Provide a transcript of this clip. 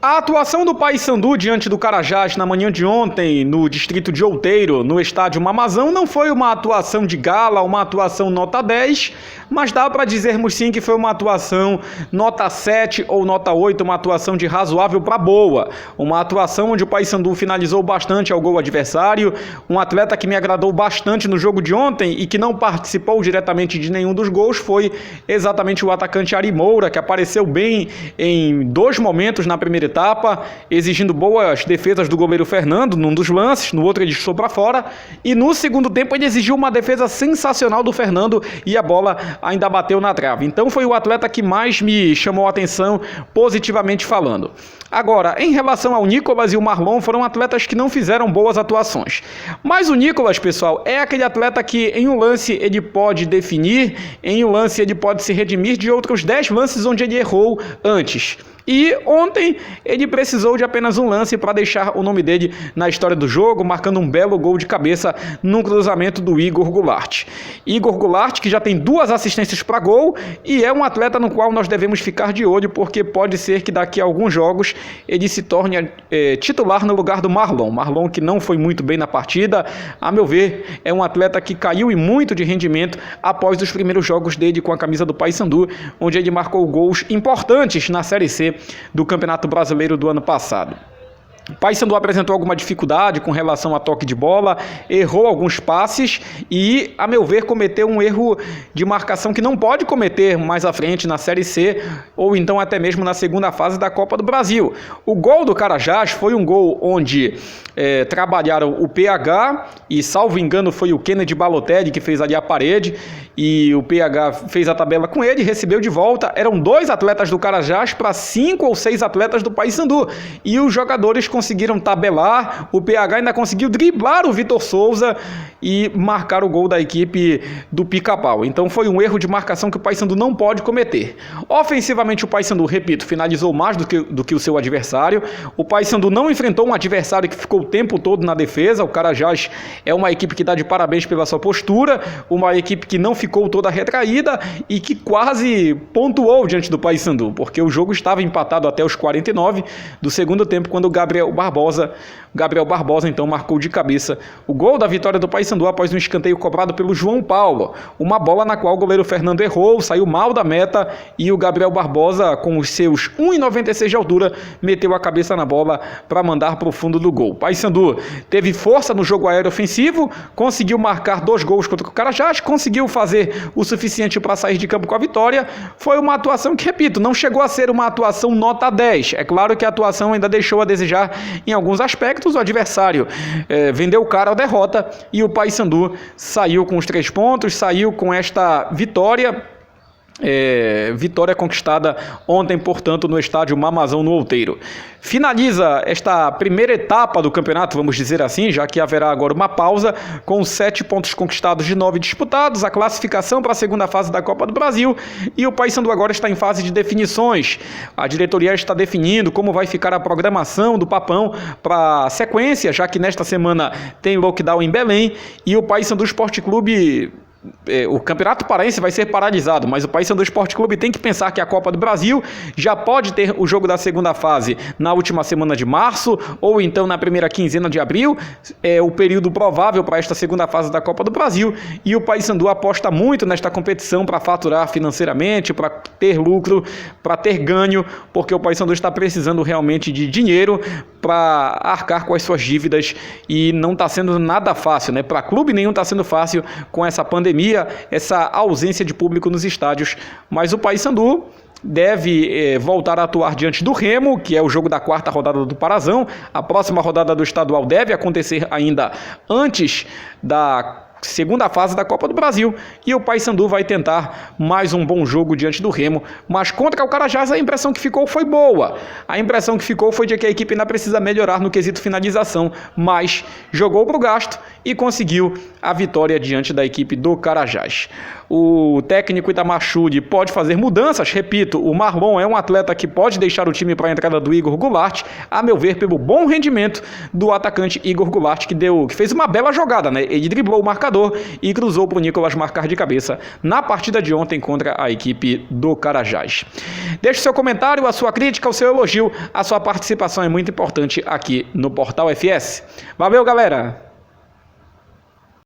A atuação do Paysandu diante do Carajás na manhã de ontem, no distrito de Outeiro, no estádio Mamazão, não foi uma atuação de gala, uma atuação nota 10, mas dá para dizermos sim que foi uma atuação nota 7 ou nota 8, uma atuação de razoável para boa. Uma atuação onde o Paysandu finalizou bastante ao gol adversário, um atleta que me agradou bastante no jogo de ontem e que não participou diretamente de nenhum dos gols foi exatamente o atacante Ari Moura, que apareceu bem em dois momentos na primeira etapa, exigindo boas defesas do goleiro Fernando num dos lances, no outro ele chutou para fora, e no segundo tempo ele exigiu uma defesa sensacional do Fernando e a bola ainda bateu na trave. Então foi o atleta que mais me chamou a atenção positivamente falando. Agora, em relação ao Nicolas e o Marlon, foram atletas que não fizeram boas atuações. Mas o Nicolas, pessoal, é aquele atleta que em um lance ele pode definir, em um lance ele pode se redimir de outros 10 lances onde ele errou antes. E ontem ele precisou de apenas um lance para deixar o nome dele na história do jogo, marcando um belo gol de cabeça num cruzamento do Igor Goulart. Igor Goulart, que já tem 2 assistências para gol e é um atleta no qual nós devemos ficar de olho, porque pode ser que daqui a alguns jogos ele se torne titular no lugar do Marlon. Marlon, que não foi muito bem na partida, a meu ver, é um atleta que caiu e muito de rendimento após os primeiros jogos dele com a camisa do Paysandu, onde ele marcou gols importantes na Série C do Campeonato Brasileiro do ano passado. O Paysandu apresentou alguma dificuldade com relação a toque de bola, errou alguns passes e, a meu ver, cometeu um erro de marcação que não pode cometer mais à frente na Série C ou então até mesmo na segunda fase da Copa do Brasil. O gol do Carajás foi um gol onde trabalharam o PH e, salvo engano, foi o Kennedy Balotelli que fez ali a parede e o PH fez a tabela com ele, recebeu de volta. Eram 2 atletas do Carajás para 5 ou 6 atletas do Paysandu e os jogadores conseguiram tabelar, o PH ainda conseguiu driblar o Vitor Souza e marcar o gol da equipe do Pica-Pau. Então foi um erro de marcação que o Paysandu não pode cometer. Ofensivamente o Paysandu, repito, finalizou mais do que o seu adversário. O Paysandu não enfrentou um adversário que ficou o tempo todo na defesa. O Carajás é uma equipe que dá de parabéns pela sua postura, uma equipe que não ficou toda retraída e que quase pontuou diante do Paysandu, porque o jogo estava empatado até os 49 do segundo tempo, quando o Gabriel Barbosa então marcou de cabeça o gol da vitória do Paysandu após um escanteio cobrado pelo João Paulo, uma bola na qual o goleiro Fernando errou, saiu mal da meta e o Gabriel Barbosa, com os seus 1,96 de altura, meteu a cabeça na bola para mandar para o fundo do gol. O Paysandu teve força no jogo aéreo ofensivo, conseguiu marcar 2 gols contra o Carajás, conseguiu fazer o suficiente para sair de campo com a vitória. Foi uma atuação que, repito, não chegou a ser uma atuação nota 10. É claro que a atuação ainda deixou a desejar em alguns aspectos. O adversário vendeu caro a derrota e o Paysandu saiu com os 3 pontos, saiu com esta vitória. Vitória conquistada ontem, portanto, no estádio Mamazão, no Outeiro. Finaliza esta primeira etapa do campeonato, vamos dizer assim, já que haverá agora uma pausa, com 7 pontos conquistados de 9 disputados, a classificação para a segunda fase da Copa do Brasil, e o Paysandu agora está em fase de definições. A diretoria está definindo como vai ficar a programação do Papão para a sequência, já que nesta semana tem lockdown em Belém, e o Paysandu Esporte Clube... O Campeonato Paraense vai ser paralisado, mas o Paysandu Esporte Clube tem que pensar que a Copa do Brasil já pode ter o jogo da segunda fase na última semana de março ou então na primeira quinzena de abril. É o período provável para esta segunda fase da Copa do Brasil e o Paysandu aposta muito nesta competição para faturar financeiramente, para ter lucro, para ter ganho, porque o Paysandu está precisando realmente de dinheiro para arcar com as suas dívidas e não está sendo nada fácil, né? Para clube nenhum está sendo fácil com essa pandemia, essa ausência de público nos estádios, mas o Paysandu deve voltar a atuar diante do Remo, que é o jogo da 4ª rodada do Parazão. A próxima rodada do estadual deve acontecer ainda antes da segunda fase da Copa do Brasil, e o Paysandu vai tentar mais um bom jogo diante do Remo, mas contra o Carajás a impressão que ficou foi boa. A impressão que ficou foi de que a equipe ainda precisa melhorar no quesito finalização, mas jogou para o gasto e conseguiu a vitória diante da equipe do Carajás. O técnico Itamar Schud pode fazer mudanças, repito, o Marlon é um atleta que pode deixar o time para a entrada do Igor Goulart, a meu ver, pelo bom rendimento do atacante Igor Goulart, que fez uma bela jogada, né? Ele driblou o marcador e cruzou para o Nicolas marcar de cabeça na partida de ontem contra a equipe do Carajás. Deixe seu comentário, a sua crítica, o seu elogio, a sua participação é muito importante aqui no Portal FS. Valeu, galera!